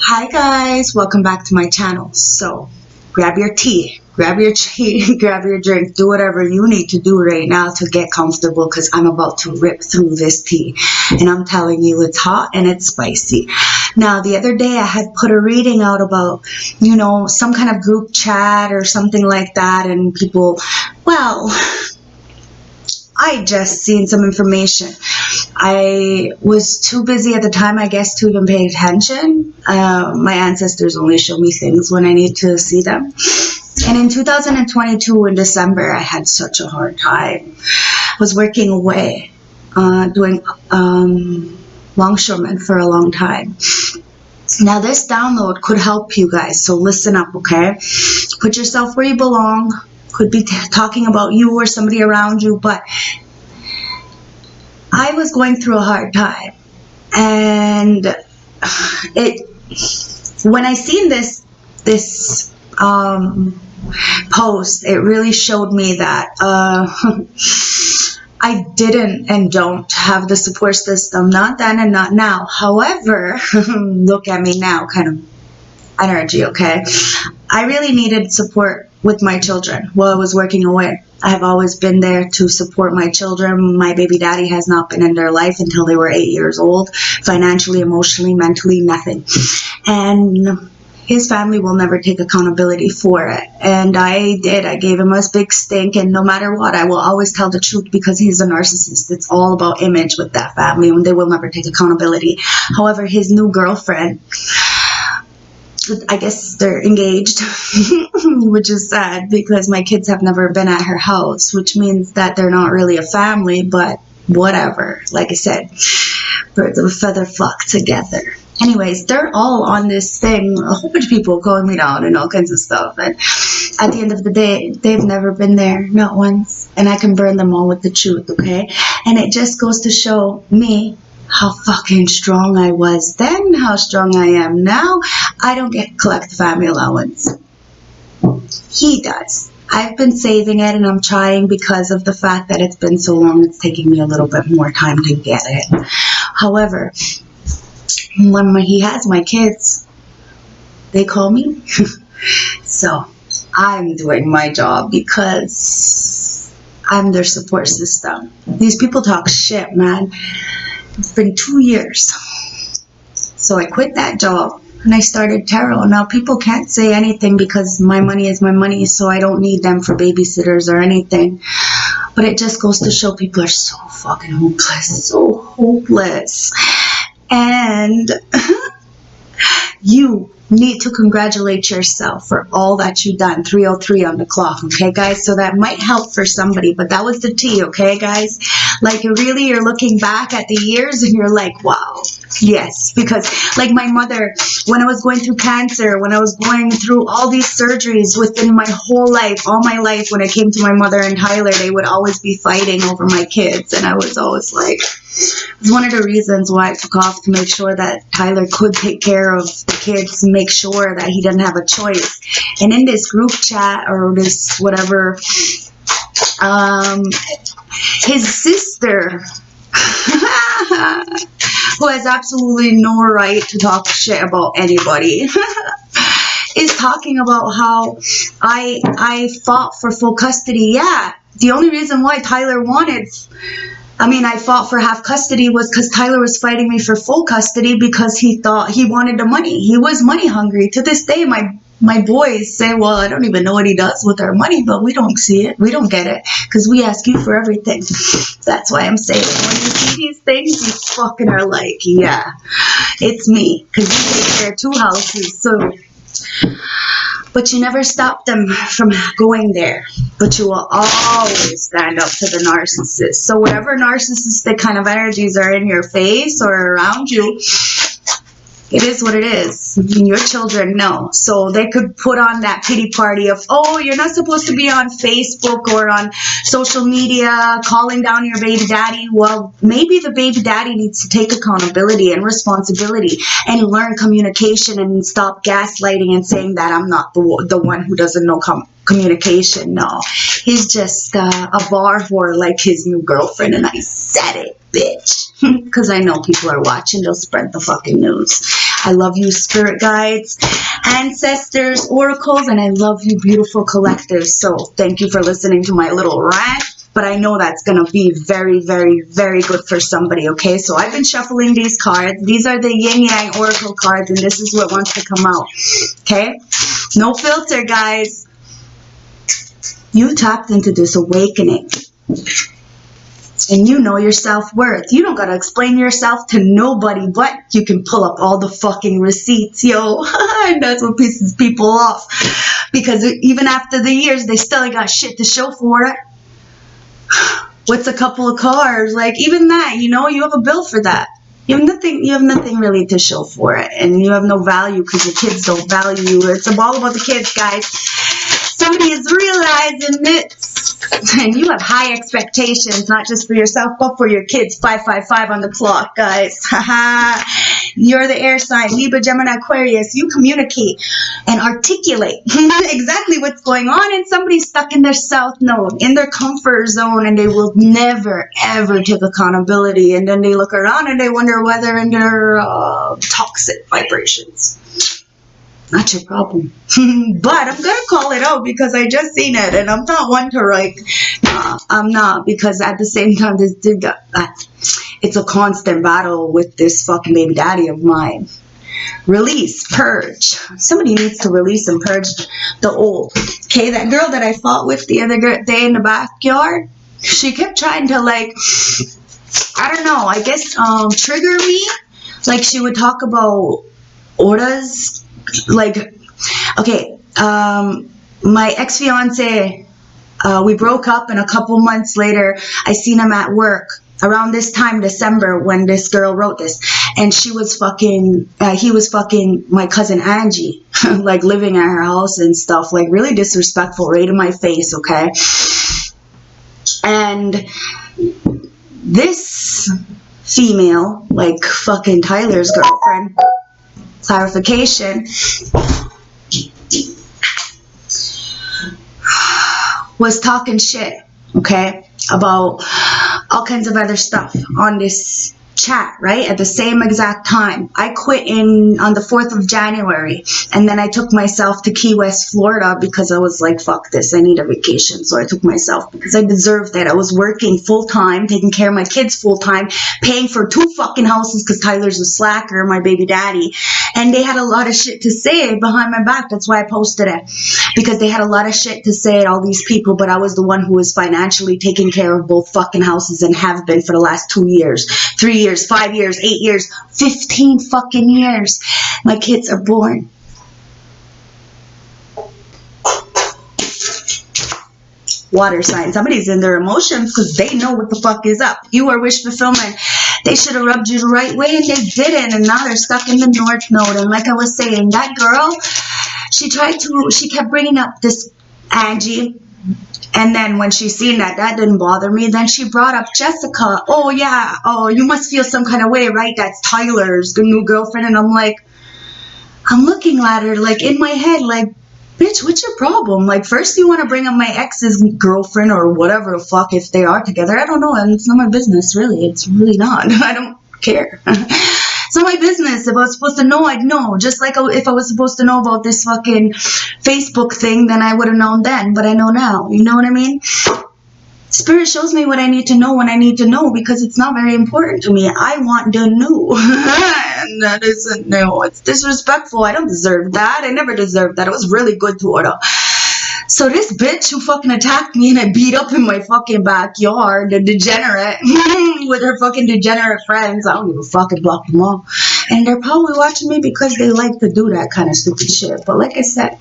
Hi guys, welcome back to my channel. So grab your tea, grab your tea, grab your drink, do whatever you need to do right now to get comfortable, because I'm about to rip through this tea and I'm telling you it's hot and it's spicy. Now the other day I had put a reading out about, some kind of group chat or something like that, and people, well, I just seen some information. I was too busy at the time, I guess, to even pay attention. My ancestors only show me things when I need to see them. And in 2022, in December, I had such a hard time. I was working away, doing longshoreman for a long time. Now, this download could help you guys, so listen up, okay? Put yourself where you belong. Could be talking about you or somebody around you, but I was going through a hard time, and when I seen this post, it really showed me that I didn't and don't have the support system, not then and not now. However, look at me now, kind of energy, okay? I really needed support with my children while I was working away. I have always been there to support my children. My baby daddy has not been in their life until they were 8 years old. Financially, emotionally, mentally, nothing. And his family will never take accountability for it. And I did. I gave him a big stink, and no matter what, I will always tell the truth, because he's a narcissist. It's all about image with that family, and they will never take accountability. However, his new girlfriend, I guess they're engaged, which is sad because my kids have never been at her house, which means that they're not really a family, but whatever. Like I said, birds of a feather flock together. Anyways, they're all on this thing, a whole bunch of people calling me down and all kinds of stuff. And at the end of the day, they've never been there, not once. And I can burn them all with the truth, okay? And it just goes to show me how fucking strong I was then, how strong I am now. I don't collect family allowance. He does. I've been saving it, and I'm trying, because of the fact that it's been so long, it's taking me a little bit more time to get it. However, when he has my kids, they call me. So I'm doing my job because I'm their support system. These people talk shit, man. It's been 2 years. So I quit that job and I started tarot. Now people can't say anything because my money is my money, so I don't need them for babysitters or anything. But it just goes to show people are so fucking hopeless. So hopeless. And you need to congratulate yourself for all that you've done. 3:03 on the clock, okay guys? So that might help for somebody, but that was the tea, okay guys? Like, really, you're looking back at the years and you're like, wow. Yes, because like my mother, when I was going through cancer, when I was going through all these surgeries within my whole life, all my life, when it came to my mother and Tyler, they would always be fighting over my kids. And I was always like, it's one of the reasons why I took off, to make sure that Tyler could take care of the kids, make sure that he didn't have a choice. And in this group chat, or this whatever, his sister, who has absolutely no right to talk shit about anybody, is talking about how I fought for full custody. Yeah, the only reason why Tyler I fought for half custody was because Tyler was fighting me for full custody, because he thought he wanted the money. He was money hungry. To this day, my boys say, well, I don't even know what he does with our money, but we don't see it. We don't get it, because we ask you for everything. That's why I'm saying, when you see these things, you fucking are like, yeah, it's me, because you take care of 2 houses, so... But you never stop them from going there. But you will always stand up to the narcissist. So whatever narcissistic kind of energies are in your face or around you, it is what it is. And your children know. So they could put on that pity party of, oh, you're not supposed to be on Facebook or on social media calling down your baby daddy. Well, maybe the baby daddy needs to take accountability and responsibility and learn communication and stop gaslighting and saying that I'm not the one who doesn't know communication. No, he's just a bar whore like his new girlfriend, and I said it, bitch, because I know people are watching. They'll spread the fucking news. I love you, spirit guides, ancestors, oracles, and I love you, beautiful collectives. So thank you for listening to my little rant. But I know that's going to be very, very, very good for somebody, okay? So I've been shuffling these cards. These are the Yin Yang Oracle cards, and this is what wants to come out, okay? No filter, guys. You tapped into this awakening. And you know your self-worth. You don't got to explain yourself to nobody, but you can pull up all the fucking receipts, yo. And that's what pisses people off. Because even after the years, they still ain't got shit to show for it. What's a couple of cars? Like, even that, you know, you have a bill for that. You have nothing really to show for it. And you have no value because your kids don't value you. It's all about the kids, guys. Somebody is realizing this. And you have high expectations, not just for yourself, but for your kids. 555 on the clock, guys. Haha. You're the air sign, Libra, Gemini, Aquarius. You communicate and articulate exactly what's going on, and somebody's stuck in their south node, in their comfort zone, and they will never, ever take accountability. And then they look around and they wonder why they're in their toxic vibrations. Not your problem. But I'm going to call it out because I just seen it, and I'm not one to like, nah, I'm not, because at the same time, it's a constant battle with this fucking baby daddy of mine. Release, purge. Somebody needs to release and purge the old. Okay, that girl that I fought with the other day in the backyard, she kept trying to, like, I don't know, I guess trigger me. Like, she would talk about auras. Like, okay, my ex-fiance, we broke up, and a couple months later, I seen him at work around this time, December, when this girl wrote this, and he was fucking my cousin Angie, like living at her house and stuff, like really disrespectful, right in my face, okay? And this female, like fucking Tyler's girlfriend, clarification, was talking shit, okay, about all kinds of other stuff on this chat, right? At the same exact time. I quit on the 4th of January, and then I took myself to Key West, Florida, because I was like, fuck this, I need a vacation. So I took myself because I deserved it. I was working full-time, taking care of my kids full-time, paying for 2 fucking houses because Tyler's a slacker, my baby daddy, and they had a lot of shit to say behind my back. That's why I posted it, because they had a lot of shit to say, all these people, but I was the one who was financially taking care of both fucking houses, and have been for the last 2 years, 3 years, 5 years, 8 years, 15 fucking years. My kids are born. Water sign. Somebody's in their emotions because they know what the fuck is up. You are wish fulfillment. They should have rubbed you the right way, and they didn't, and now they're stuck in the north node. And like I was saying, that girl, she kept bringing up this Angie. And then when she seen that didn't bother me, then she brought up Jessica. Oh, yeah. Oh, you must feel some kind of way, right? That's Tyler's new girlfriend. And I'm like, I'm looking at her, like, in my head, like, bitch, what's your problem? Like, first you want to bring up my ex's girlfriend or whatever the fuck, if they are together. I don't know. And it's not my business, really. It's really not. I don't care. It's not my business. If I was supposed to know, I'd know. Just like if I was supposed to know about this fucking Facebook thing, then I would have known then. But I know now. You know what I mean? Spirit shows me what I need to know when I need to know, because it's not very important to me. I want the new. And that isn't new. It's disrespectful. I don't deserve that. I never deserved that. I was really good to her. So this bitch who fucking attacked me and I beat up in my fucking backyard, the degenerate, with her fucking degenerate friends, I don't give a fuck, I blocked them all. And they're probably watching me because they like to do that kind of stupid shit. But like I said,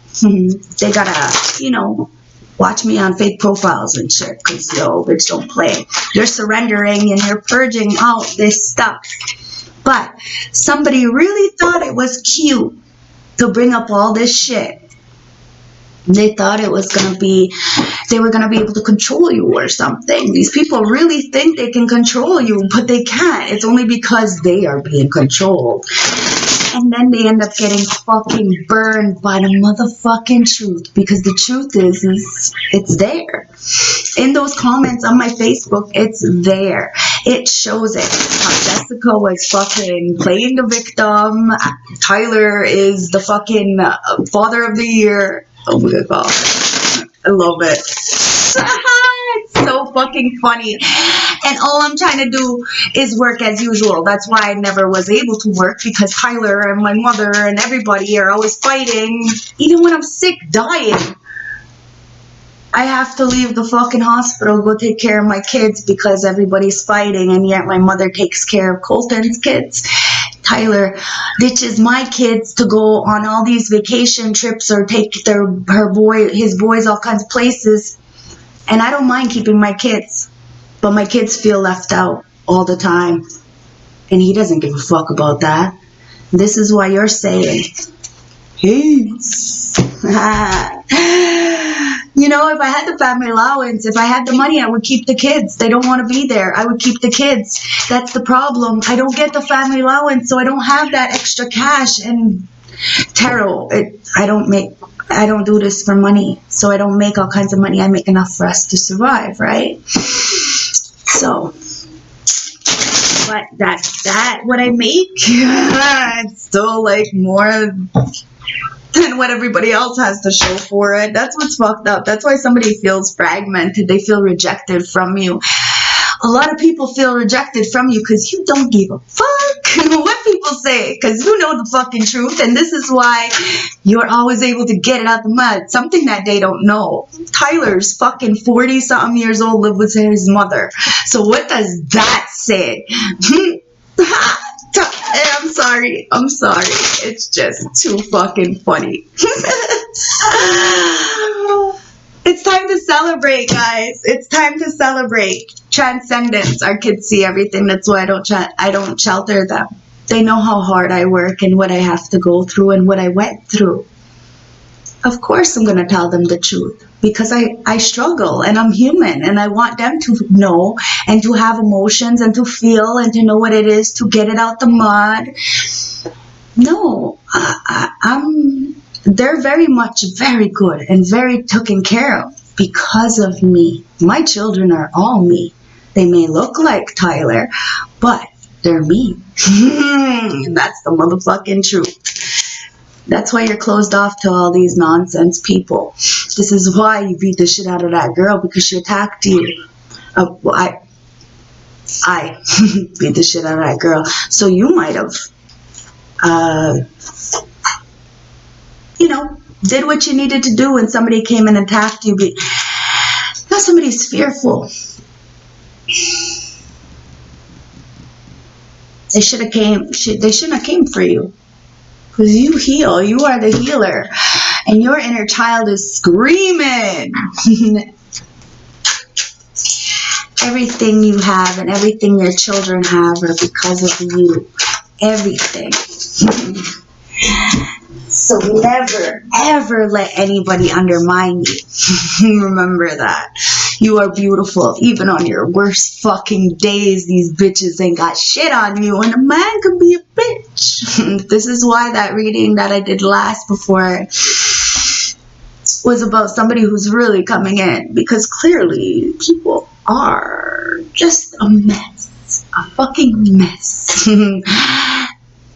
they gotta, you know, watch me on fake profiles and shit, because, yo, bitch, don't play. You're surrendering and you're purging out this stuff. But somebody really thought it was cute to bring up all this shit. They thought it was going to be, they were going to be able to control you or something. These people really think they can control you, but they can't. It's only because they are being controlled. And then they end up getting fucking burned by the motherfucking truth. Because the truth is it's there. In those comments on my Facebook, it's there. It shows it. How Jessica was fucking playing the victim. Tyler is the fucking father of the year. Oh my god. I love it. It's so fucking funny. And all I'm trying to do is work as usual. That's why I never was able to work, because Tyler and my mother and everybody are always fighting. Even when I'm sick, dying, I have to leave the fucking hospital, go take care of my kids because everybody's fighting, and yet my mother takes care of Colton's kids. Tyler ditches my kids to go on all these vacation trips or take his boys all kinds of places. And I don't mind keeping my kids, but my kids feel left out all the time. And he doesn't give a fuck about that. This is why you're saying, peace. You know, if I had the family allowance, if I had the money, I would keep the kids. They don't want to be there. I would keep the kids. That's the problem. I don't get the family allowance, so I don't have that extra cash. And tarot, I don't do this for money, so I don't make all kinds of money. I make enough for us to survive, right? So, but that what I make, it's still like more than what everybody else has to show for it. That's what's fucked up. That's why somebody feels fragmented. They feel rejected from you. A lot of people feel rejected from you because you don't give a fuck what people say, because you know the fucking truth. And this is why you're always able to get it out the mud. Something that they don't know. Tyler's fucking 40-something years old, lived with his mother. So what does that say? I'm sorry. It's just too fucking funny. It's time to celebrate, guys. It's time to celebrate transcendence. Our kids see everything. That's why I don't shelter them. They know how hard I work and what I have to go through and what I went through. Of course I'm going to tell them the truth, because I struggle and I'm human, and I want them to know and to have emotions and to feel and to know what it is to get it out the mud. No, they're very much very good and very taken care of because of me. My children are all me. They may look like Tyler, but they're me. That's the motherfucking truth. That's why you're closed off to all these nonsense people. This is why you beat the shit out of that girl, because she attacked you. I beat the shit out of that girl. So you might have, did what you needed to do when somebody came and attacked you. Now somebody's fearful. They shouldn't have came for you. Because you heal. You are the healer. And your inner child is screaming. Everything you have and everything your children have are because of you. Everything. So never, ever let anybody undermine you. Remember that. You are beautiful. Even on your worst fucking days, these bitches ain't got shit on you. And a man can be a bitch. This is why that reading that I did last before was about somebody who's really coming in. Because clearly, people are just a mess. A fucking mess.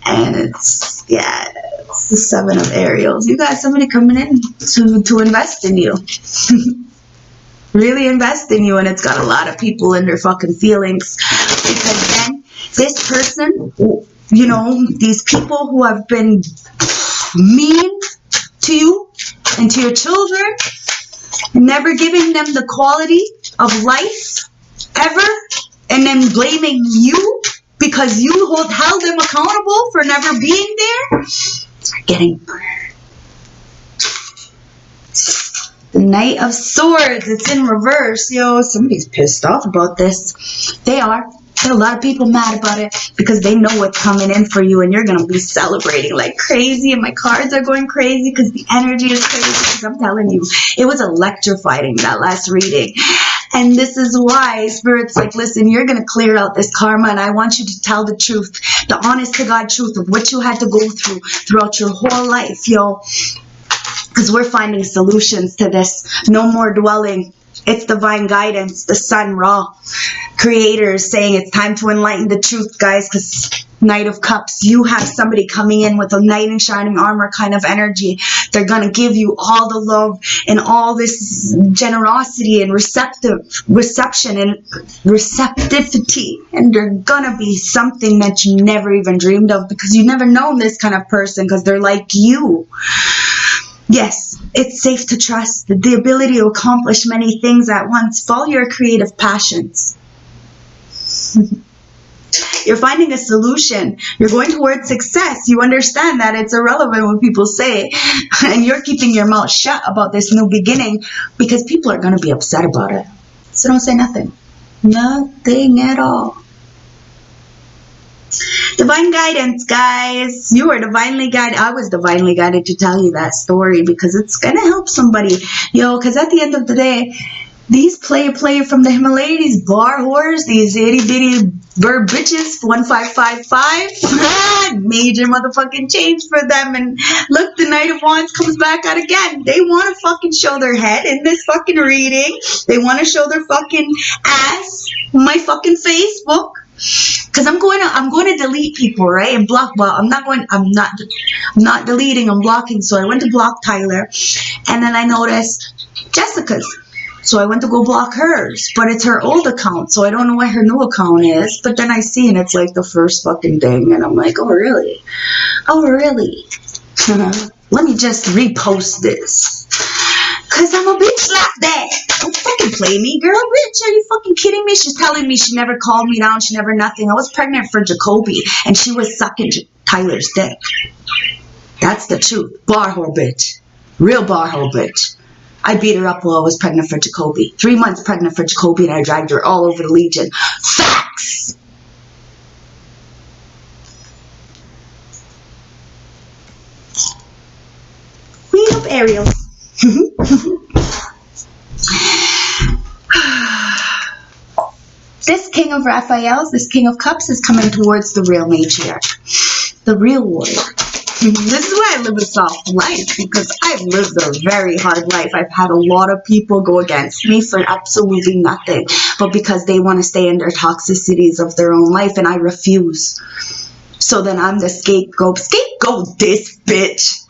And it's the 7 of Ariels. You got somebody coming in to invest in you. Really invest in you, and it's got a lot of people in their fucking feelings. Because then this person, these people who have been mean to you and to your children, never giving them the quality of life ever, and then blaming you because you held them accountable for never being there, are getting burned. The Knight of Swords, it's in reverse. Somebody's pissed off about this. They are. There are a lot of people mad about it because they know what's coming in for you, and you're going to be celebrating like crazy, and my cards are going crazy because the energy is crazy. Because I'm telling you, it was electrifying, that last reading. And this is why Spirit's like, listen, you're going to clear out this karma, and I want you to tell the truth, the honest to God truth of what you had to go through throughout your whole life, because we're finding solutions to this. No more dwelling It's divine guidance, the sun, Ra, creators saying it's time to enlighten the truth, guys, because Knight of Cups, you have somebody coming in with a knight in shining armor kind of energy. They're going to give you all the love and all this generosity and reception and receptivity. And they're going to be something that you never even dreamed of, because you never known this kind of person, because they're like you. Yes, it's safe to trust the ability to accomplish many things at once. Follow your creative passions. You're finding a solution. You're going towards success. You understand that it's irrelevant what people say. And you're keeping your mouth shut about this new beginning, because people are going to be upset about it. So don't say nothing. Nothing at all. Divine guidance, guys. You are divinely guided. I was divinely guided to tell you that story, because it's going to help somebody. Because at the end of the day, these player from the Himalayas, these bar whores, these itty bitty bird bitches, 1555, major motherfucking change for them. And look, the Knight of Wands comes back out again. They want to fucking show their head in this fucking reading. They want to show their fucking ass on my fucking Facebook. Because I'm going to delete people, right? And block. Well, I'm not deleting. I'm blocking. So I went to block Tyler, and then I noticed Jessica's. So I went to go block hers, but it's her old account, so I don't know what her new account is. But then I see, and it's like the first fucking thing, and I'm like, oh really? Oh really? Let me just repost this. Cause I'm a bitch like that. Don't fucking play me, girl. Bitch, are you fucking kidding me? She's telling me she never called me down. She never nothing. I was pregnant for Jacoby, and she was sucking Tyler's dick. That's the truth. Bar whore bitch. Real bar whore bitch. I beat her up while I was pregnant for Jacoby. 3 months pregnant for Jacoby, and I dragged her all over the Legion. Facts! Queen of Ariel. This King of Raphaels, this King of Cups is coming towards the real matriarch, the real warrior. This is why I live a soft life, because I've lived a very hard life. I've had a lot of people go against me for absolutely nothing, but because they want to stay in their toxicities of their own life, and I refuse. So then I'm the scapegoat. Scapegoat this bitch.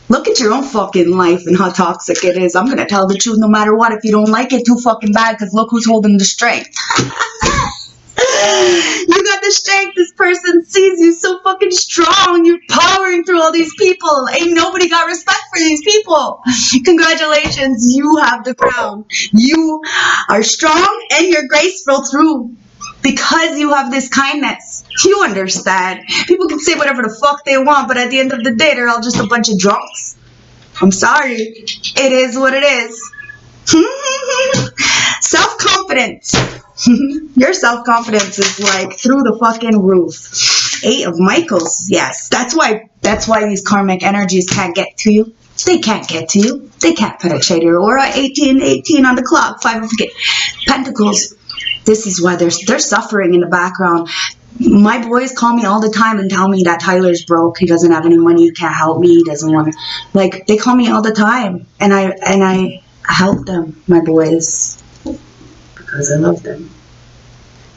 Look at your own fucking life and how toxic it is. I'm going to tell the truth no matter what. If you don't like it, too fucking bad, because look who's holding the strength. You got the strength. This person sees you so fucking strong. You're powering through all these people. Ain't nobody got respect for these people. Congratulations. You have the crown. You are strong and you're graceful through, because you have this kindness. You understand. People can say whatever the fuck they want, but at the end of the day, they're all just a bunch of drunks. I'm sorry. It is what it is. Self-confidence. Your self-confidence is like through the fucking roof. 8 of Michaels. Yes. That's why these karmic energies can't get to you. They can't get to you. They can't penetrate your aura. 18 on the clock. 5 of Pentacles. This is why they're suffering in the background. My boys call me all the time and tell me that Tyler's broke. He doesn't have any money. He can't help me. He doesn't want to. Like, they call me all the time, and I help them, my boys, because I love them.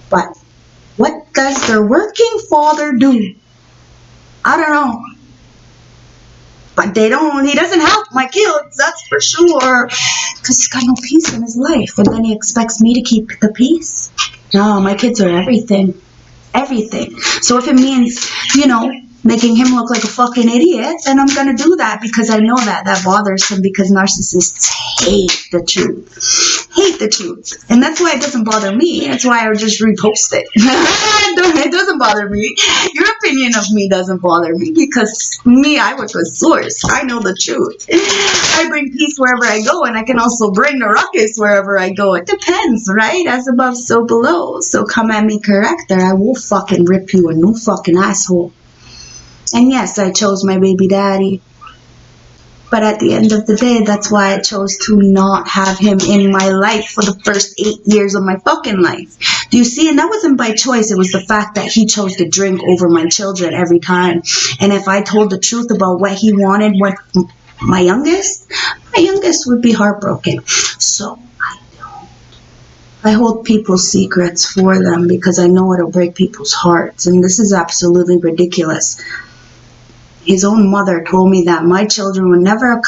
But what does their working father do? I don't know. But he doesn't help my kids, that's for sure. Because he's got no peace in his life. And then he expects me to keep the peace. No, my kids are everything. Everything. So if it means, making him look like a fucking idiot, then I'm going to do that, because I know that bothers him, because narcissists hate the truth. Hate the truth. And that's why it doesn't bother me. That's why I would just repost it. It doesn't bother me. Your opinion of me doesn't bother me, because I work with source. I know the truth. I bring peace wherever I go, and I can also bring the ruckus wherever I go. It depends, right? As above, so below. So come at me correct, or I will fucking rip you a new fucking asshole. And yes, I chose my baby daddy. But at the end of the day, that's why I chose to not have him in my life for the first 8 years of my fucking life. Do you see? And that wasn't by choice. It was the fact that he chose to drink over my children every time. And if I told the truth about what he wanted with my youngest would be heartbroken. So I I hold people's secrets for them because I know it'll break people's hearts. And this is absolutely ridiculous. His own mother told me that my children would never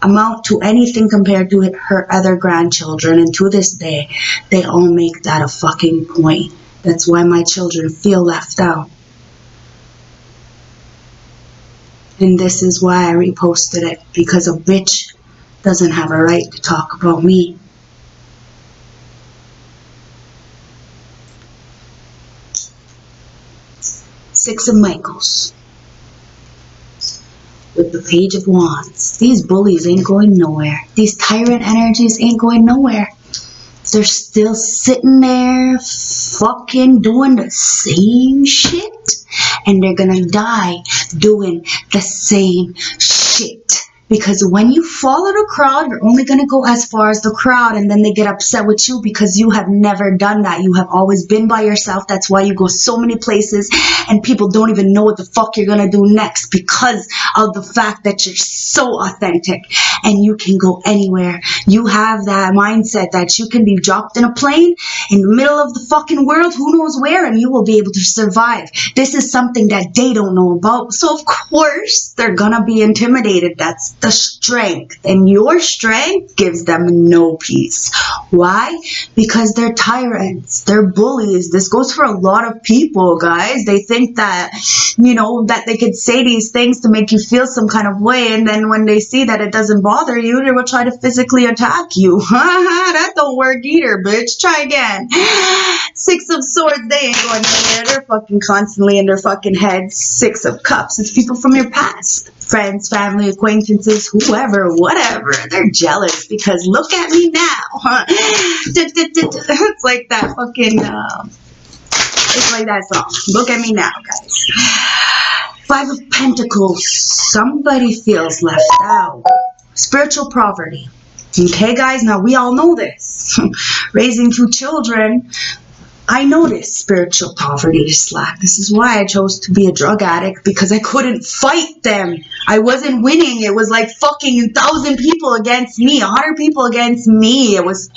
amount to anything compared to her other grandchildren. And to this day, they all make that a fucking point. That's why my children feel left out. And this is why I reposted it. Because a bitch doesn't have a right to talk about me. Six of Michaels. With the Page of Wands. These bullies ain't going nowhere. These tyrant energies ain't going nowhere. They're still sitting there fucking doing the same shit. And they're gonna die doing the same shit. Because when you follow the crowd, you're only going to go as far as the crowd, and then they get upset with you because you have never done that. You have always been by yourself. That's why you go so many places, and people don't even know what the fuck you're going to do next because of the fact that you're so authentic and you can go anywhere. You have that mindset that you can be dropped in a plane in the middle of the fucking world, who knows where, and you will be able to survive. This is something that they don't know about. So, of course, they're going to be intimidated. That's the strength, and your strength gives them no peace. Why? Because they're tyrants, they're bullies. This goes for a lot of people, guys. They think that, you know, that they could say these things to make you feel some kind of way, and then when they see that it doesn't bother you, they will try to physically attack you. That don't work either, bitch. Try again. Six of Swords, they ain't going nowhere. They're fucking constantly in their fucking heads. Six of Cups, it's people from your past. Friends, family, acquaintances, whoever, whatever. They're jealous because look at me now. It's like that fucking, it's like that song. Look at me now, guys. Five of Pentacles. Somebody feels left out. Spiritual poverty. Okay, guys, now we all know this. Raising two children, I noticed spiritual poverty slack. This is why I chose to be a drug addict, because I couldn't fight them. I wasn't winning. It was like fucking 1,000 people against me, 100 people against me. It was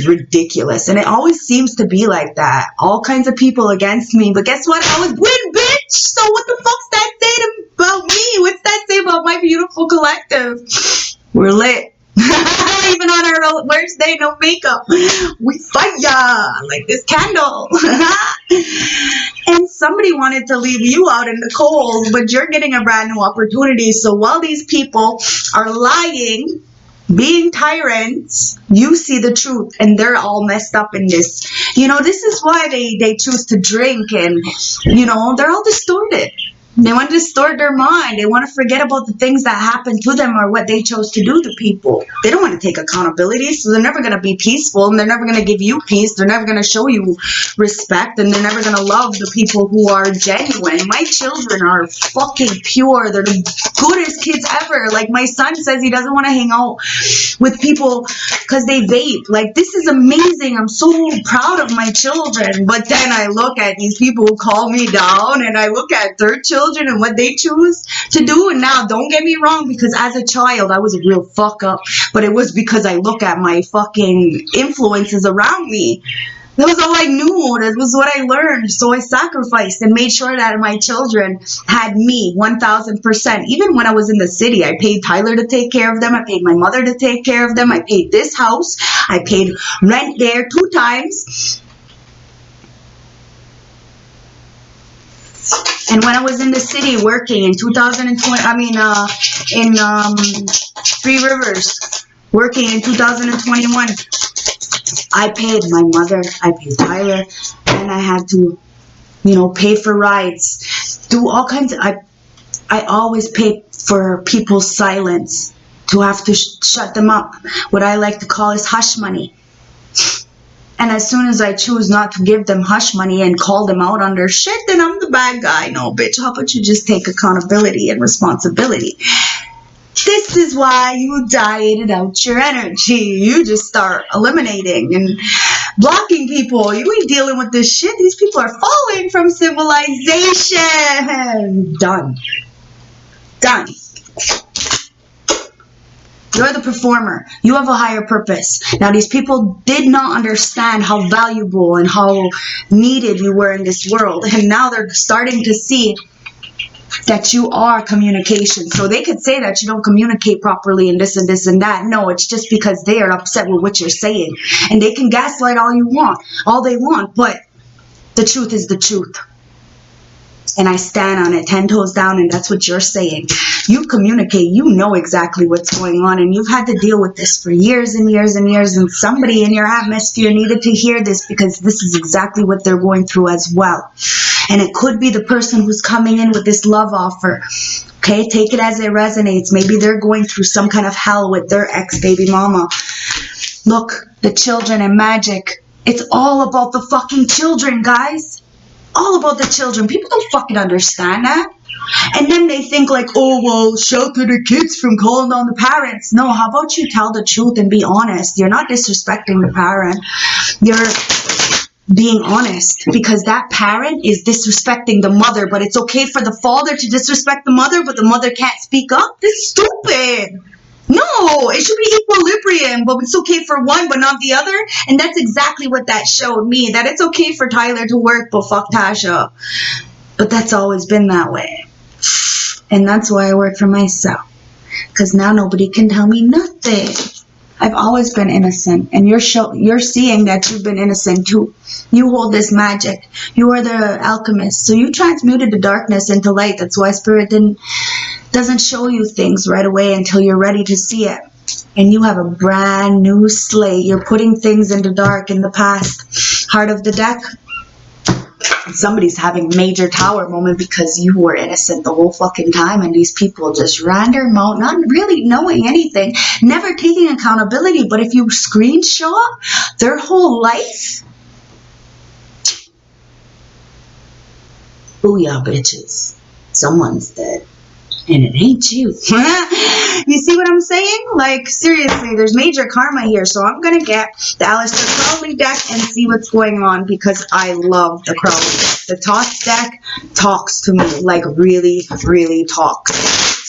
ridiculous. And it always seems to be like that. All kinds of people against me. But guess what? I always win, bitch. So what the fuck's that say about me? What's that say about my beautiful collective? We're lit. Even on our worst day, no makeup. We fire like this candle. And somebody wanted to leave you out in the cold, but you're getting a brand new opportunity. So while these people are lying, being tyrants, you see the truth, and they're all messed up in this. You know, this is why they choose to drink, and, you know, they're all distorted. They want to distort their mind. They want to forget about the things that happened to them or what they chose to do to people. They don't want to take accountability, so they're never going to be peaceful, and they're never going to give you peace. They're never going to show you respect, and they're never going to love the people who are genuine. My children are fucking pure. They're the goodest kids ever. Like, my son says he doesn't want to hang out with people because they vape. Like, this is amazing. I'm so proud of my children. But then I look at these people who call me down, and I look at their children and what they choose to do. And now, don't get me wrong, because as a child I was a real fuck up, but it was because I look at my fucking influences around me. That was all I knew. That was what I learned. So I sacrificed and made sure that my children had me 1,000%. Even when I was in the city, I paid Tyler to take care of them. I paid my mother to take care of them. I paid this house. I paid rent there 2 times. And when I was in the city working in 2020, in Three Rivers, working in 2021, I paid my mother, I paid Tyler, and I had to, you know, pay for rides, do all kinds of, I always paid for people's silence, to have to shut them up. What I like to call is hush money. And as soon as I choose not to give them hush money and call them out on their shit, then I'm the bad guy. No, bitch, how about you just take accountability and responsibility? This is why you dieted out your energy. You just start eliminating and blocking people. You ain't dealing with this shit. These people are falling from civilization. Done. Done. You're the performer. You have a higher purpose. Now, these people did not understand how valuable and how needed you were in this world. And now they're starting to see that you are communication. So they could say that you don't communicate properly and this and that. No, it's just because they are upset with what you're saying. And they can gaslight all they want, but the truth is the truth. And I stand on it 10 toes down, and that's what you're saying. You communicate, you know exactly what's going on, and you've had to deal with this for years and years and years, and somebody in your atmosphere needed to hear this because this is exactly what they're going through as well. And it could be the person who's coming in with this love offer. Okay, take it as it resonates. Maybe they're going through some kind of hell with their ex-baby mama. Look, the children and magic. It's all about the fucking children, guys. All about the children. People don't fucking understand that. And then they think like, oh, well, shelter the kids from calling on the parents. No, how about you tell the truth and be honest? You're not disrespecting the parent. You're being honest, because that parent is disrespecting the mother, but it's okay for the father to disrespect the mother, but the mother can't speak up? That's stupid. No, it should be equilibrium, but it's okay for one, but not the other. And that's exactly what that showed me, that it's okay for Tyler to work, but fuck Tasha. But that's always been that way. And that's why I work for myself. Because now nobody can tell me nothing. I've always been innocent. And you're seeing that you've been innocent too. You hold this magic. You are the alchemist. So you transmuted the darkness into light. That's why Spirit doesn't show you things right away until you're ready to see it. And you have a brand new slate. You're putting things into dark in the past. Heart of the deck. Somebody's having major tower moment because you were innocent the whole fucking time, and these people just ran their mouth, not really knowing anything, never taking accountability. But if you screenshot their whole life, booyah, bitches. Someone's dead. And it ain't you. You see what I'm saying? Like, seriously, there's major karma here. So I'm going to get the Aleister Crowley deck and see what's going on, because I love the Crowley deck. The Tots deck talks to me, like really, really talks.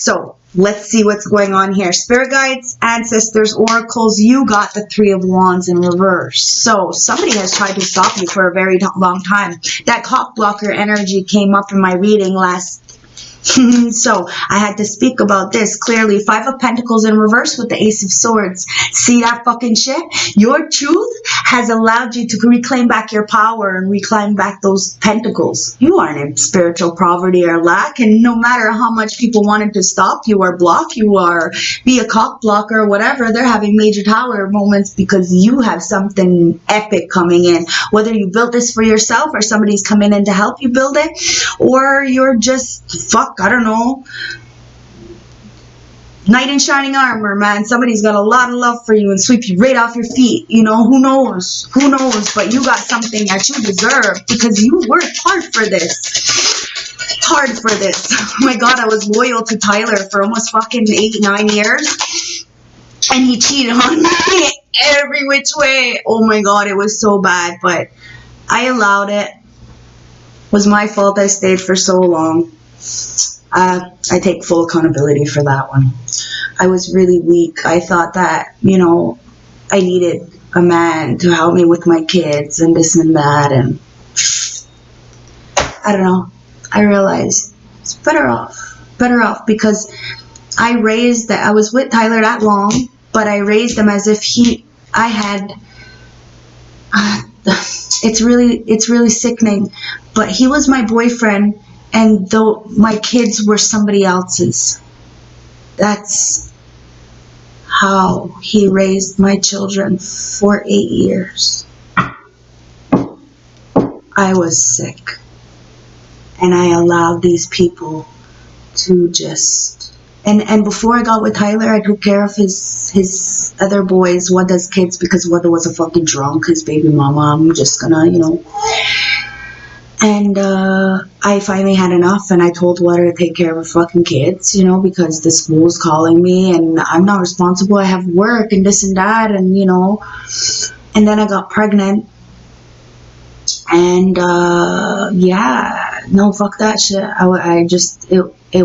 So let's see what's going on here. Spirit guides, ancestors, oracles, you got the Three of Wands in reverse. So somebody has tried to stop you for a very long time. That cock blocker energy came up in my reading last so I had to speak about this clearly. Five of Pentacles in reverse with the Ace of Swords. See that fucking shit? Your truth has allowed you to reclaim back your power and reclaim back those pentacles. You aren't in spiritual poverty or lack, and no matter how much people wanted to stop you or block you or be a cock blocker or whatever, they're having major tower moments because you have something epic coming in. Whether you built this for yourself or somebody's coming in to help you build it, or you're just I don't know, knight in shining armor, man. Somebody's got a lot of love for you and sweep you right off your feet. You know, who knows? Who knows? But you got something that you deserve because you worked hard for this. Hard for this. Oh my God, I was loyal to Tyler for almost fucking 8-9 years. And he cheated on me every which way. Oh my God, it was so bad. But I allowed it. It was my fault I stayed for so long. I take full accountability for that one. I was really weak. I thought that, you know, I needed a man to help me with my kids and this and that. And I don't know. I realized it's better off because I was with Tyler that long, but I raised him as if it's really sickening, but he was my boyfriend. And though my kids were somebody else's, that's how he raised my children for 8 years. I was sick. And I allowed these people to just... And before I got with Tyler, I took care of his other boys, Wada's kids, because Wada was a fucking drunk, his baby mama. I'm just gonna, you know... And I finally had enough, and I told Water to take care of her fucking kids, you know, because the school's calling me, and I'm not responsible. I have work and this and that, and, you know. And then I got pregnant. And, yeah, no, fuck that shit. It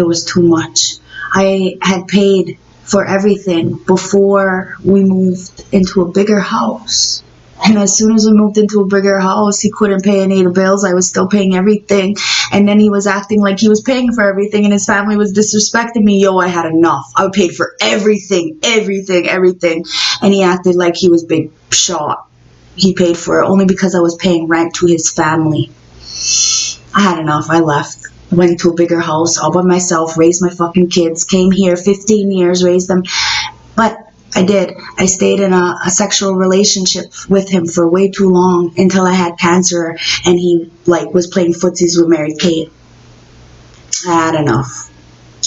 was too much. I had paid for everything before we moved into a bigger house. And as soon as we moved into a bigger house, he couldn't pay any of the bills. I was still paying everything. And then he was acting like he was paying for everything, and his family was disrespecting me. Yo, I had enough. I paid for everything. And he acted like he was big shot. He paid for it only because I was paying rent to his family. I had enough. I left. Went to a bigger house all by myself, raised my fucking kids, came here 15 years, raised them. But I did. I stayed in a sexual relationship with him for way too long until I had cancer and he was playing footsies with Mary Kate. I had enough.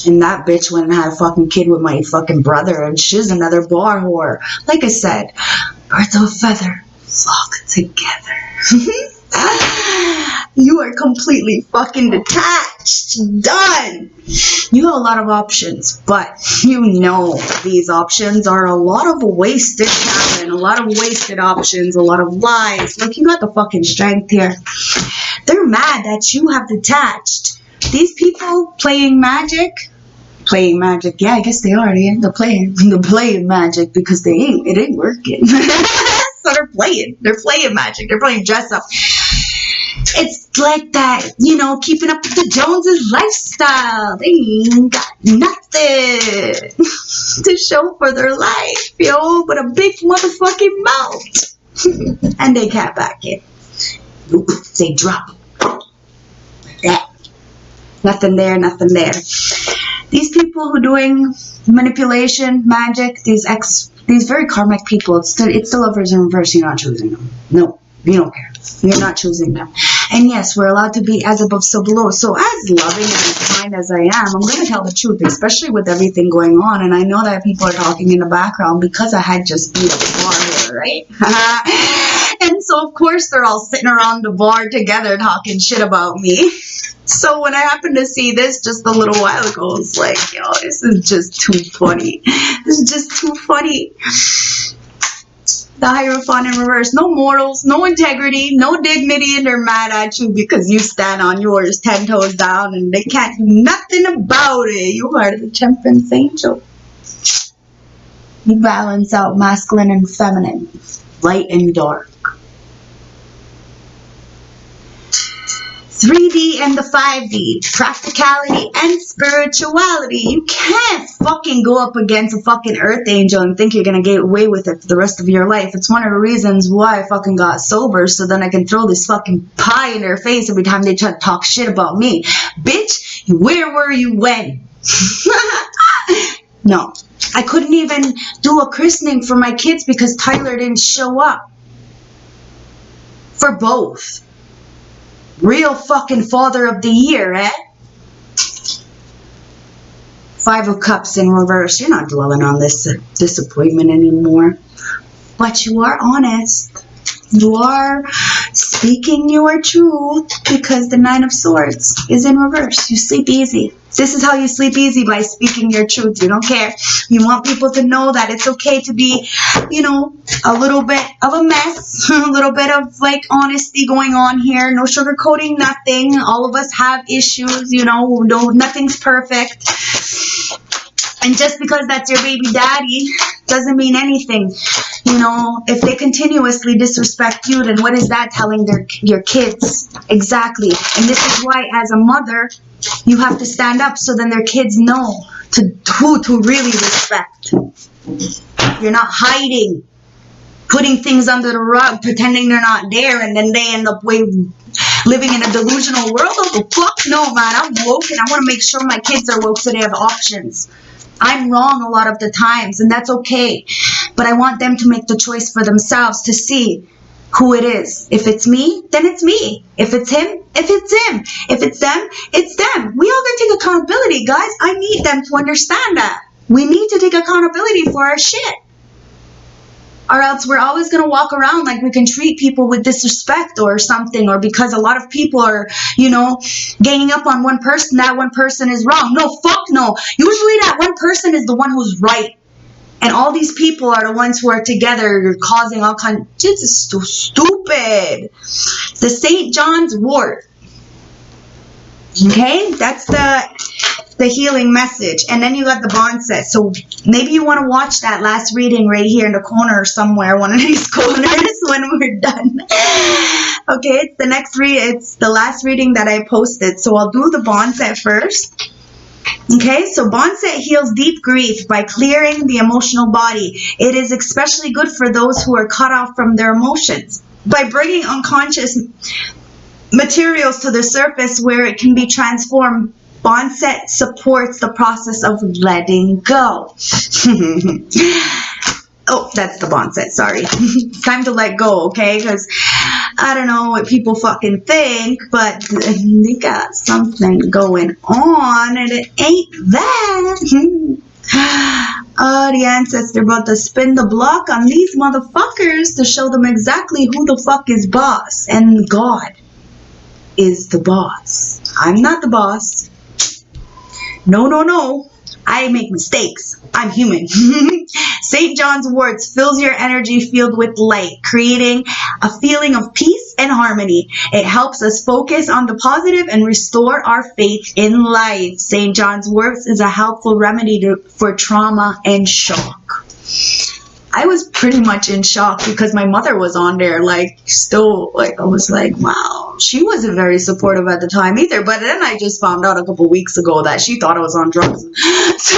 And that bitch went and had a fucking kid with my fucking brother, and she's another bar whore. Like I said, birds of a feather flock together. You are completely fucking detached. Done. You have a lot of options, but you know these options are a lot of wasted talent, a lot of wasted options, a lot of lies. Like, you got the fucking strength here. They're mad that you have detached. These people playing magic, yeah, I guess they are. Yeah, they're playing magic because it ain't working. So they're playing magic, they're playing dress up. It's like that, keeping up with the Joneses lifestyle. They ain't got nothing to show for their life, but a big motherfucking mouth. And they can't back it. Nope, they drop. Like that. Nothing there. These people who are doing manipulation, magic, these very karmic people, it's the lovers in reverse. You're not choosing them. No, you don't care. You're not choosing them. And yes, we're allowed to be as above, so below. So as loving and as kind as I am, I'm going to tell the truth, especially with everything going on. And I know that people are talking in the background because I had just beat up a bar here, right? And so, of course, they're all sitting around the bar together talking shit about me. So when I happened to see this just a little while ago, I was like, this is just too funny. This is just too funny. The Hierophant in reverse. No morals, no integrity, no dignity, and they're mad at you because you stand on yours 10 toes down and they can't do nothing about it. You are the temperance angel. You balance out masculine and feminine, light and dark. 3D and the 5D, practicality and spirituality. You can't fucking go up against a fucking earth angel and think you're gonna get away with it for the rest of your life. It's one of the reasons why I fucking got sober, so then I can throw this fucking pie in their face every time they try to talk shit about me. Bitch, where were you when? No. I couldn't even do a christening for my kids because Tyler didn't show up. For both. Real fucking father of the year, eh? 5 of Cups in reverse. You're not dwelling on this disappointment anymore. But you are honest. You are speaking your truth because the 9 of Swords is in reverse. You sleep easy. This is how you sleep easy, by speaking your truth. You don't care. You want people to know that it's okay to be, a little bit of a mess, a little bit of honesty going on here. No sugarcoating, nothing. All of us have issues, nothing's perfect. And just because that's your baby daddy doesn't mean anything. If they continuously disrespect you, then what is that telling your kids? Exactly. And this is why, as a mother, you have to stand up so then their kids know who to really respect. You're not hiding, putting things under the rug, pretending they're not there, and then they end up living in a delusional world. Oh, fuck no, man. I'm woke, and I want to make sure my kids are woke so they have options. I'm wrong a lot of the times, and that's okay. But I want them to make the choice for themselves to see who it is. If it's me, then it's me. If it's him, if it's him. If it's them, it's them. We all gotta take accountability, guys. I need them to understand that. We need to take accountability for our shit. Or else we're always going to walk around like we can treat people with disrespect or something, or because a lot of people are, ganging up on one person, that one person is wrong. No, fuck no. Usually that one person is the one who's right. And all these people are the ones who are together causing all kinds. This is so stupid. The St. John's wort. Okay, that's the healing message. And then you got the bond set. So maybe you want to watch that last reading right here in the corner somewhere, one of these corners when we're done. Okay, it's the it's the last reading that I posted. So I'll do the bond set first. Okay, so bond set heals deep grief by clearing the emotional body. It is especially good for those who are cut off from their emotions. By bringing unconscious materials to the surface where it can be transformed, bond set supports the process of letting go. Oh, that's the bond set, sorry. It's time to let go, okay? Because I don't know what people fucking think, but they got something going on and it ain't that. Oh, the ancestor about to spin the block on these motherfuckers to show them exactly who the fuck is boss. And God is the boss. I'm not the boss. No, no, no. I make mistakes. I'm human. St. John's words fills your energy field with light, creating a feeling of peace and harmony. It helps us focus on the positive and restore our faith in life. St. John's words is a helpful remedy for trauma and shock. I was pretty much in shock because my mother was on there, like, still, like, I was like, wow. She wasn't very supportive at the time either, but then I just found out a couple weeks ago that she thought I was on drugs. So,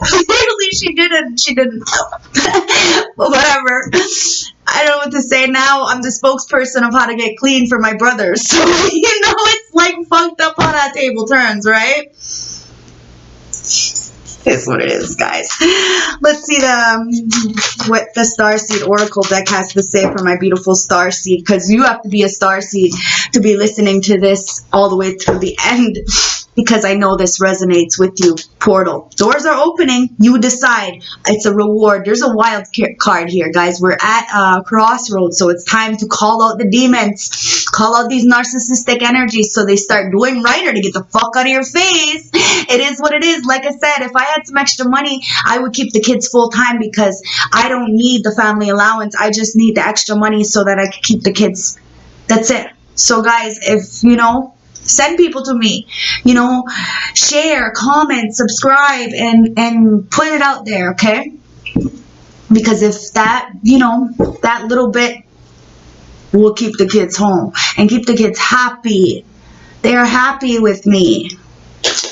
clearly she didn't know. But whatever. I don't know what to say now. I'm the spokesperson of how to get clean for my brothers. So, it's like fucked up how that table turns, right? Is what it is, guys. Let's see what the Starseed Oracle deck has to say for my beautiful Starseed, because you have to be a Starseed to be listening to this all the way through the end, because I know this resonates with you. Portal. Doors are opening. You decide. It's a reward. There's a wild card here, guys. We're at a crossroads, so it's time to call out the demons. Call out these narcissistic energies so they start doing right or to get the fuck out of your face. It is what it is. Like I said, if I had some extra money, I would keep the kids full time because I don't need the family allowance. I just need the extra money so that I can keep the kids. That's it. So guys, if, send people to me, share, comment, subscribe, and put it out there, okay? Because if that, that little bit will keep the kids home and keep the kids happy. They are happy with me.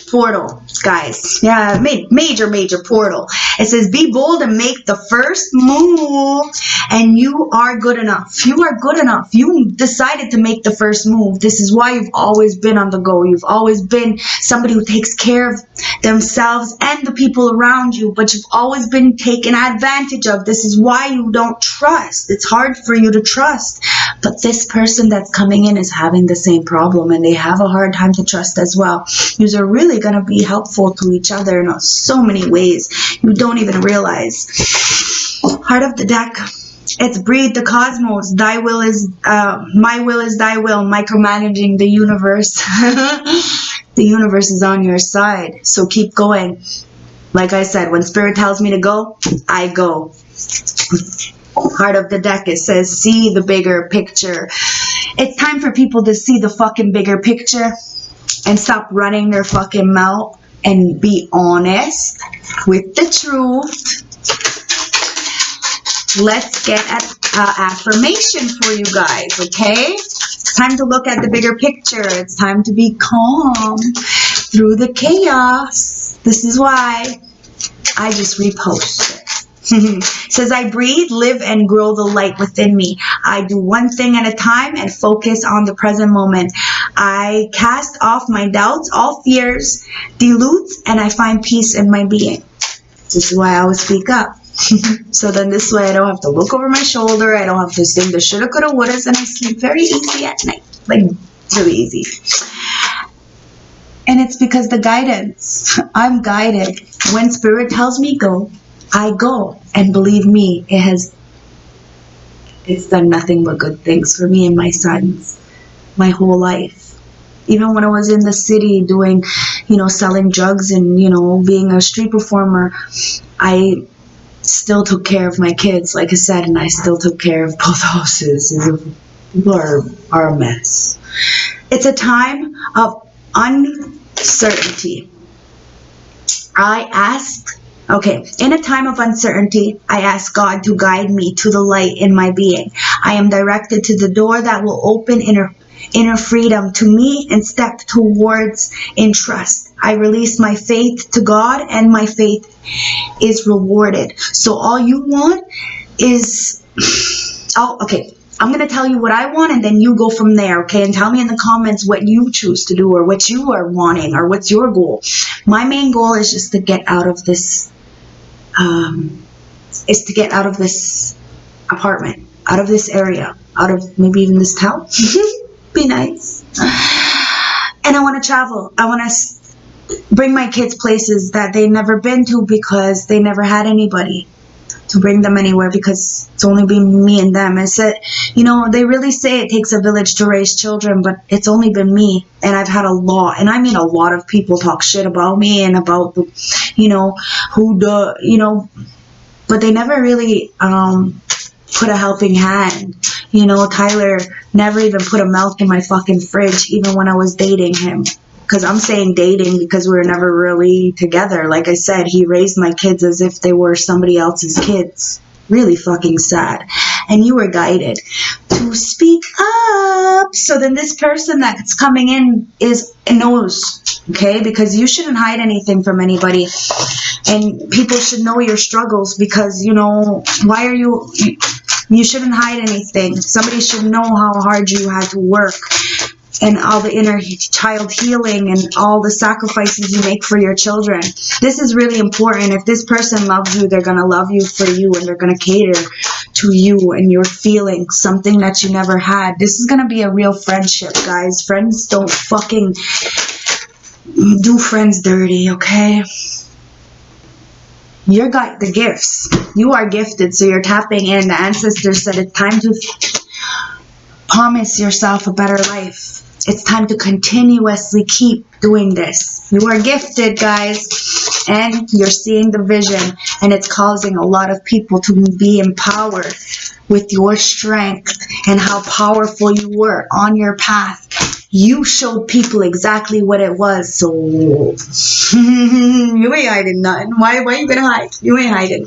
Portal, guys. Yeah, major portal. It says, be bold and make the first move, and you are good enough. You are good enough. You decided to make the first move. This is why you've always been on the go. You've always been somebody who takes care of themselves and the people around you, but you've always been taken advantage of. This is why you don't trust. It's hard for you to trust. But this person that's coming in is having the same problem, and they have a hard time to trust as well. You are really going to be helpful to each other in so many ways you don't even realize. Heart of the deck. It's breathe the cosmos. Thy will is, my will is thy will. Micromanaging the universe. The universe is on your side. So keep going. Like I said, when spirit tells me to go, I go. Heart of the deck, it says, see the bigger picture. It's time for people to see the fucking bigger picture and stop running their fucking mouth and be honest with the truth. Let's get an affirmation for you guys, okay? It's time to look at the bigger picture. It's time to be calm through the chaos. This is why I just reposted. Says, I breathe, live, and grow the light within me. I do one thing at a time and focus on the present moment. I cast off my doubts, all fears dilutes, and I find peace in my being. This is why I always speak up. So then this way I don't have to look over my shoulder. I don't have to think the shoulda, coulda, wouldas, and I sleep very easy at night. Like, really easy. And it's because the guidance. I'm guided. When spirit tells me go, I go, and believe me, it's done nothing but good things for me and my sons my whole life. Even when I was in the city doing, selling drugs and, being a street performer, I still took care of my kids, like I said, and I still took care of both houses. People are a mess. It's a time of Uncertainty. I asked, okay, in a time of uncertainty, I ask God to guide me to the light in my being. I am directed to the door that will open inner freedom to me and step towards in trust. I release my faith to God, and my faith is rewarded. So all you want is, oh, okay. I'm going to tell you what I want, and then you go from there, okay? And tell me in the comments what you choose to do, or what you are wanting, or what's your goal. My main goal is just to get out of this, apartment, out of this area, out of maybe even this town. Be nice. And I want to travel. I want to bring my kids places that they've never been to because they never had anybody to bring them anywhere, because it's only been me and them. And said, they really say it takes a village to raise children, but it's only been me. And I've had a lot, and I mean a lot of people talk shit about me and about the, but they never really put a helping hand. Tyler never even put a milk in my fucking fridge, even when I was dating him. Because I'm saying dating because we were never really together. Like I said, he raised my kids as if they were somebody else's kids. Really fucking sad. And you were guided to speak up. So then this person that's coming in knows, okay? Because you shouldn't hide anything from anybody. And people should know your struggles, because, why are you shouldn't hide anything. Somebody should know how hard you had to work, and all the inner child healing and all the sacrifices you make for your children. This is really important. If this person loves you, they're going to love you for you, and they're going to cater to you and your feelings, something that you never had. This is going to be a real friendship, guys. Friends don't fucking do friends dirty, okay? You got the gifts. You are gifted, so you're tapping in. The ancestors said it's time to promise yourself a better life. It's time to continuously keep doing this. You are gifted, guys, and you're seeing the vision, and it's causing a lot of people to be empowered with your strength and how powerful you were on your path. You showed people exactly what it was, so you ain't hiding nothing. Why you gonna hide? You ain't hiding.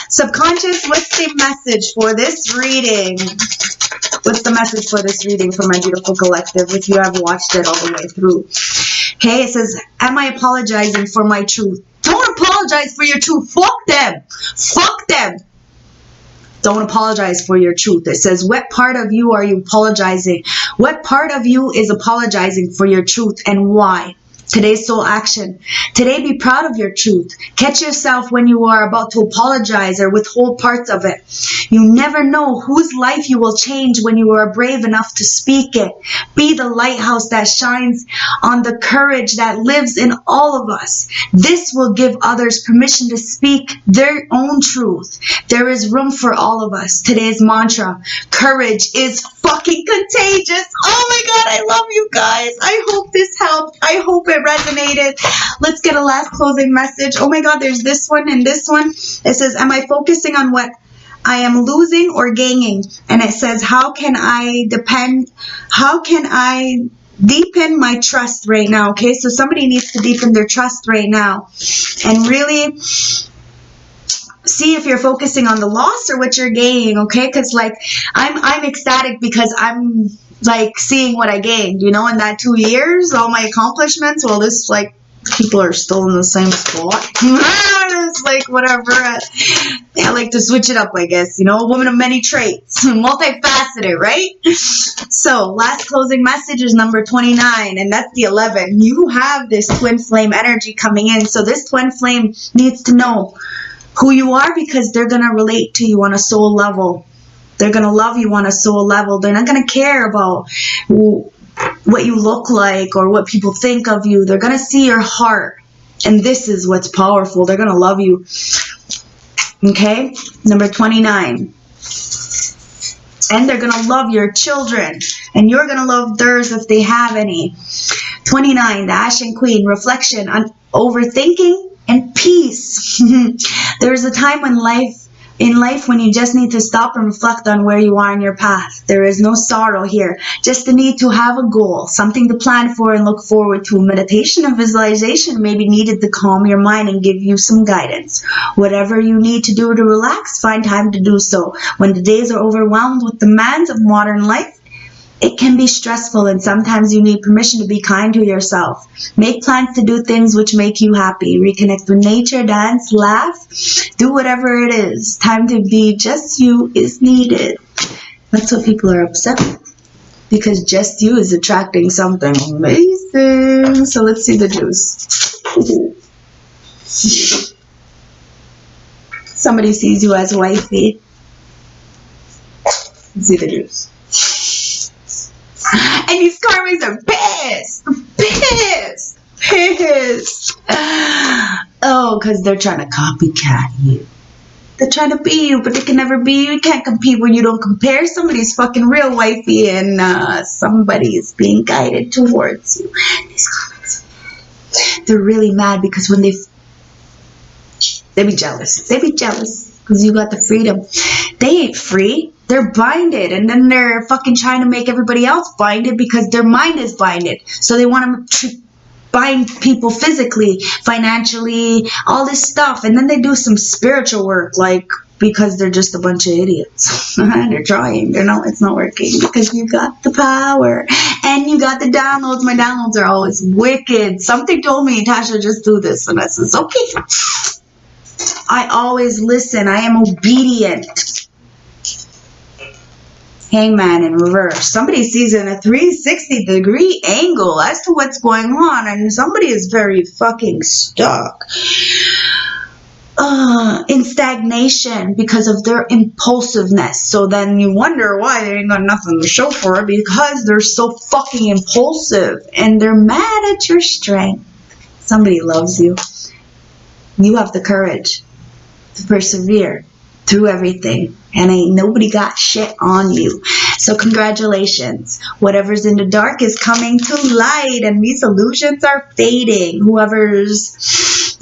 Subconscious, what's the message for this reading? What's the message for this reading for my beautiful collective, if you have watched it all the way through? Okay, it says, am I apologizing for my truth? Don't apologize for your truth. Fuck them. Fuck them. Don't apologize for your truth. It says, what part of you are you apologizing? What part of you is apologizing for your truth, and why? Today's soul action. Today, be proud of your truth. Catch yourself when you are about to apologize or withhold parts of it. You never know whose life you will change when you are brave enough to speak it. Be the lighthouse that shines on the courage that lives in all of us. This will give others permission to speak their own truth. There is room for all of us. Today's mantra, courage is fucking contagious. Oh my God, I love you guys. I hope this helped. I hope it resonated. Let's get a last closing message. Oh my God, there's this one and this one. It says, am I focusing on what I am losing or gaining? And it says, how can I deepen my trust right now? Okay, so somebody needs to deepen their trust right now and really see if you're focusing on the loss or what you're gaining, okay? Because like I'm ecstatic because I'm like seeing what I gained, in that 2 years, all my accomplishments. Well, this like people are still in the same spot. It's like whatever. I like to switch it up, I guess. A woman of many traits, multifaceted, right? So last closing message is number 29, and that's the 11. You have this twin flame energy coming in, so this twin flame needs to know who you are, because they're going to relate to you on a soul level. They're going to love you on a soul level. They're not going to care about what you look like or what people think of you. They're going to see your heart. And this is what's powerful. They're going to love you. Okay? Number 29. And they're going to love your children. And you're going to love theirs if they have any. 29. The Ashen Queen. Reflection on overthinking and peace. There is a time when life in life when you just need to stop and reflect on where you are in your path. There is no sorrow here, just the need to have a goal, something to plan for and look forward to. Meditation and visualization may be needed to calm your mind and give you some guidance. Whatever you need to do to relax, find time to do so. When the days are overwhelmed with demands of modern life, it can be stressful, and sometimes you need permission to be kind to yourself. Make plans to do things which make you happy. Reconnect with nature, dance, laugh, do whatever it is. Time to be just you is needed. That's what people are upset with, because just you is attracting something amazing. So let's see the juice. Somebody sees you as wifey. Let's see the juice. And these karmas are pissed. Oh, because they're trying to copycat you. They're trying to be you, but they can never be you. You can't compete when you don't compare. Somebody's fucking real wifey, and somebody is being guided towards you. These comments, they're really mad because when they be jealous. They be jealous because you got the freedom. They ain't free. They're binded, and then they're fucking trying to make everybody else binded because their mind is binded. So they want to bind people physically, financially, all this stuff, and then they do some spiritual work, like, because they're just a bunch of idiots. They're trying. It's not working because you got the power and you got the downloads. My downloads are always wicked. Something told me, Tasha, just do this, and I said, okay. I always listen. I am obedient. Hangman in reverse. Somebody sees in a 360-degree angle as to what's going on, and somebody is very fucking stuck in stagnation because of their impulsiveness. So then you wonder why they ain't got nothing to show for it, because they're so fucking impulsive and they're mad at your strength. Somebody loves you. You have the courage to persevere through everything, and ain't nobody got shit on you. So congratulations. Whatever's in the dark is coming to light, and these illusions are fading. Whoever's,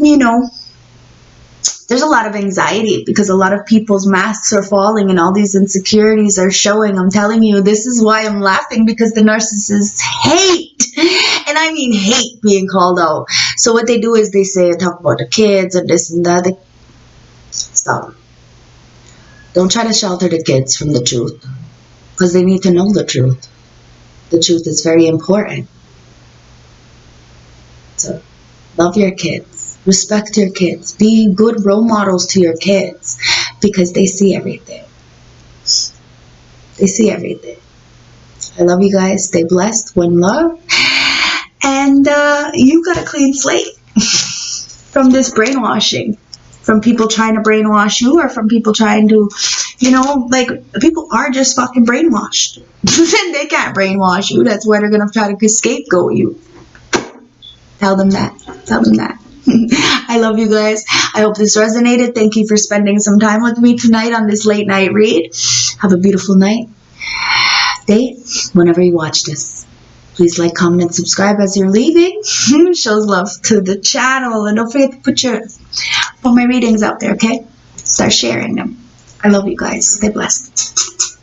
there's a lot of anxiety because a lot of people's masks are falling and all these insecurities are showing. I'm telling you, this is why I'm laughing, because the narcissists hate, and I mean hate being called out. So what they do is they say, talk about the kids and this and that. Stop. Don't try to shelter the kids from the truth, because they need to know the truth. The truth is very important. So love your kids. Respect your kids. Be good role models to your kids, because they see everything. They see everything. I love you guys. Stay blessed. One love. And you got a clean slate from this brainwashing. From people trying to brainwash you, or from people trying to, people are just fucking brainwashed. They can't brainwash you. That's why they're going to try to scapegoat you. Tell them that. Tell them that. I love you guys. I hope this resonated. Thank you for spending some time with me tonight on this late night read. Have a beautiful night, day, whenever you watch this. Please like, comment, and subscribe as you're leaving. Shows love to the channel. And don't forget to put my readings out there, okay? Start sharing them. I love you guys. Stay blessed.